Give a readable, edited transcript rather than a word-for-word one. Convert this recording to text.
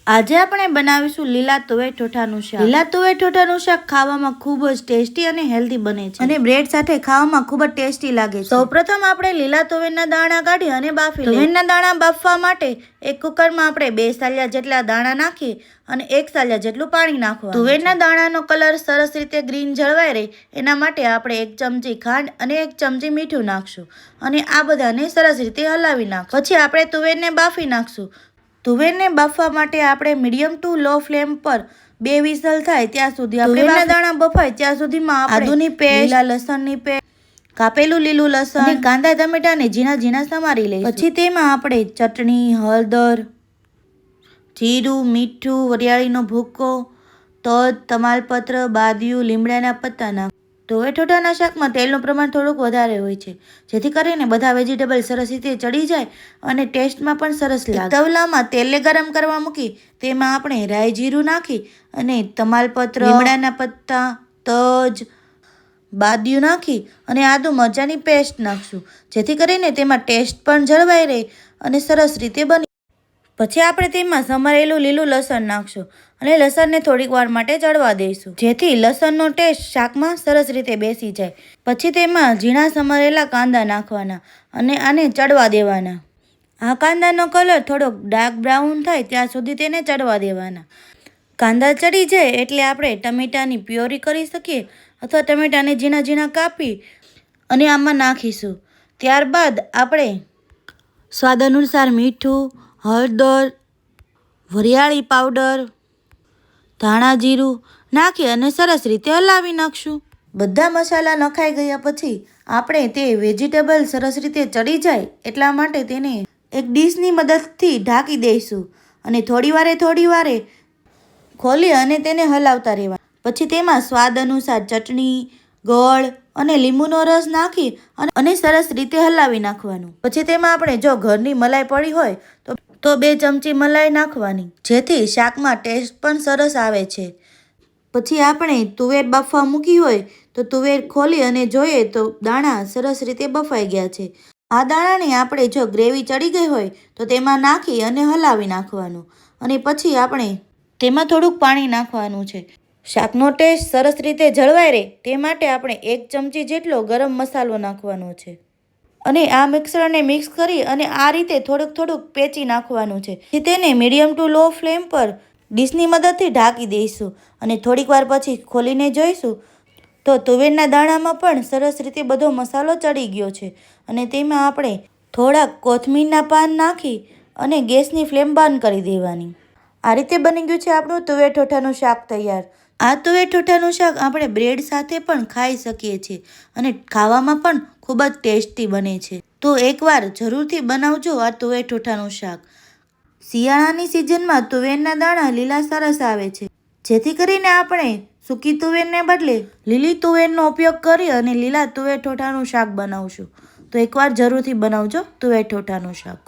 આજે આપણે બનાવીશું લીલા તુવેર ઠોઠાનું શાક. લીલા તુવેર ઠોઠાનું શાક ખાવામાં ખૂબ જ ટેસ્ટી અને હેલ્ધી બને છે અને બ્રેડ સાથે ખાવામાં ખૂબ જ ટેસ્ટી લાગે છે. સૌપ્રથમ આપણે લીલા તુવેરના દાણા કાઢી અને બાફી લઈએ. તુવેરના દાણા બાફવા માટે એક કુકરમાં આપણે 2 સાલિયા જેટલા દાણા નાખી અને 1 સાલિયા જેટલું પાણી નાખવાનું. તુવેરના દાણાનો કલર સરસ રીતે ગ્રીન જળવાઈ રહે એના માટે આપણે 1 ચમચી ખાંડ અને 1 ચમચી મીઠું નાખશું અને આ બધાને સરસ રીતે હલાવી નાખશું. પછી આપણે તુવેરને બાફી નાખશું. તુવેરને બાફવા માટે આપણે મીડિયમ ટુ લો ફ્લેમ પર 2 વિસલ થાય ત્યાં સુધી તુવેરના દાણા બફાય ત્યાં સુધીમાં આપણે આદુની પેસ્ટ, લીલા લસણની પેસ્ટ, કાપેલું લીલું લસણ અને કાંદા ટમેટાને ઝીણા ઝીણા સમારી લઈશું. પછી તેમાં આપણે ચટણી, હળદર, જીરું, મીઠું, વરિયાળીનો ભૂકો, તજ, તમાલપત્ર, બાદિયું, લીમડાના પત્તા નાખો. તુવેર ઠોઠાના શાકમાં તેલનું પ્રમાણ થોડુંક વધારે હોય છે જેથી કરીને બધા વેજીટેબલ સરસ રીતે ચડી જાય અને ટેસ્ટમાં પણ સરસ લાગે. તવલામાં તેલને ગરમ કરવા મૂકી તેમાં આપણે રાઈ જીરું નાખી અને તમાલપત્ર, લીમડાના પત્તા, તજ, બાદિયું નાખી અને આદુ મરચાંની પેસ્ટ નાખશું જેથી કરીને તેમાં ટેસ્ટ પણ જળવાઈ રહે અને સરસ રીતે બની. પછી આપણે તેમાં સમારેલું લીલું લસણ નાખશું અને લસણને થોડીક વાર માટે ચડવા દઈશું જેથી લસણનો ટેસ્ટ શાકમાં સરસ રીતે બેસી જાય. પછી તેમાં ઝીણા સમારેલા કાંદા નાખવાના અને આને ચડવા દેવાના. આ કાંદાનો કલર થોડોક ડાર્ક બ્રાઉન થાય ત્યાં સુધી તેને ચડવા દેવાના. કાંદા ચડી જાય એટલે આપણે ટમેટાની પ્યોરી કરી શકીએ અથવા ટમેટાને ઝીણા ઝીણા કાપી અને આમાં નાખીશું. ત્યારબાદ આપણે સ્વાદ અનુસાર મીઠું, હળદર, વરિયાળી પાવડર, ધાણા જીરું નાખી અને સરસ રીતે હલાવી નાખશું. બધા મસાલા નખાઈ ગયા પછી આપણે તે વેજીટેબલ સરસ રીતે ચડી જાય એટલા માટે તેને એક ડીશની મદદથી ઢાંકી દઈશું અને થોડી વારે ખોલી અને તેને હલાવતા રહેવા. પછી તેમાં સ્વાદ અનુસાર ચટણી, ગોળ અને લીંબુનો રસ નાખી અને સરસ રીતે હલાવી નાખવાનું. પછી તેમાં આપણે જો ઘરની મલાઈ પડી હોય તો 2 ચમચી મલાઈ નાખવાની જેથી શાકમાં ટેસ્ટ પણ સરસ આવે છે. પછી આપણે તુવેર બાફવા મૂકી હોય તો તુવેર ખોલી અને જોઈએ તો દાણા સરસ રીતે બફાઈ ગયા છે. આ દાણાને આપણે જો ગ્રેવી ચડી ગઈ હોય તો તેમાં નાખી અને હલાવી નાખવાનું અને પછી આપણે તેમાં થોડુંક પાણી નાખવાનું છે. શાકનો ટેસ્ટ સરસ રીતે જળવાઈ રહે તે માટે આપણે 1 ચમચી જેટલો ગરમ મસાલો નાખવાનો છે અને આ મિક્સરને મિક્સ કરી અને આ રીતે થોડુંક પેચી નાખવાનું છે. તેને મીડિયમ ટુ લો ફ્લેમ પર ડીશની મદદથી ઢાંકી દઈશું અને થોડીક વાર પછી ખોલીને જોઈશું તો તુવેરના દાણામાં પણ સરસ રીતે બધો મસાલો ચડી ગયો છે અને તેમાં આપણે થોડાક કોથમીરના પાન નાખી અને ગેસની ફ્લેમ બંધ કરી દેવાની. આ રીતે બની ગયું છે આપણું તુવેર ઠોઠાનું શાક તૈયાર. આ તુવેર ઠોઠાનું શાક આપણે બ્રેડ સાથે પણ ખાઈ શકીએ છીએ અને ખાવામાં પણ ખૂબ જ ટેસ્ટી બને છે. તો એકવાર જરૂરથી બનાવજો આ તુવેર ઠોઠાનું શાક. શિયાળાની સિઝનમાં તુવેરના દાણા લીલા સરસ આવે છે જેથી કરીને આપણે સૂકી તુવેરને બદલે લીલી તુવેરનો ઉપયોગ કરી અને લીલા તુવેર ઠોઠાનું શાક બનાવશું. તો એકવાર જરૂરથી બનાવજો તુવેર ઠોઠાનું શાક.